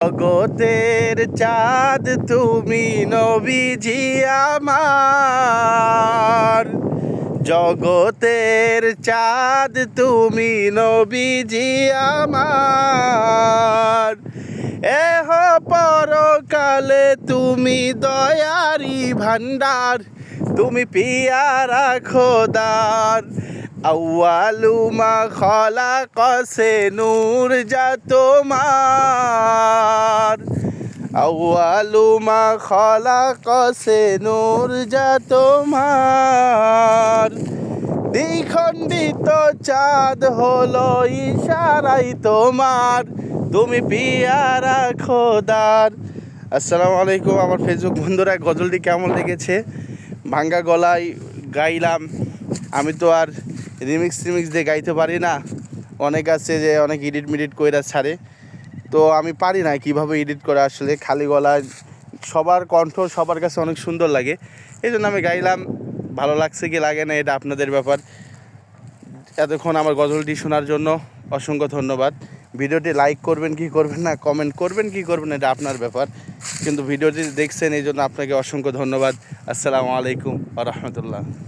জগতের চাঁদ তুমি নবীজি আমার, জগতের চাঁদ তুমি নবীজি আমার। এহ পরকালে তুমি দয়ারি ভান্ডার, তুমি পিয়ারা খোদার। আউয়ালু মা খলাকসে নূর যা তোমার, আউয়ালু মা খলাকসে নূর যা তোমার। দ্বিখণ্ডিত চাঁদ হলো ইশারাই তোমার, তুমি পিয়ারা খোদার। আসসালামু আলাইকুম আমার ফেসবুক বন্ধুরা, গজলটি কেমন লেগেছে? ভাঙ্গা গলায় গাইলাম, আমি তো আর রিমিক্স দিয়ে গাইতে পারি না। অনেক আছে যে অনেক এডিট মিডিট কইরা ছাড়ে, তো আমি পারি না কীভাবে এডিট করে। আসলে খালি গলায় সবার কণ্ঠ সবার কাছে অনেক সুন্দর লাগে, এই জন্য আমি গাইলাম। ভালো লাগছে কি লাগে না এটা আপনাদের ব্যাপার। এতক্ষণ আমার গজলটি শোনার জন্য অসংখ্য ধন্যবাদ। ভিডিওটি লাইক করবেন কি করবেন না, কমেন্ট করবেন কি করবেন, এটা আপনার ব্যাপার, কিন্তু ভিডিওটি দেখছেন এই জন্য আপনাকে অসংখ্য ধন্যবাদ। আসসালামু আলাইকুম ওয়া রাহমাতুল্লাহ।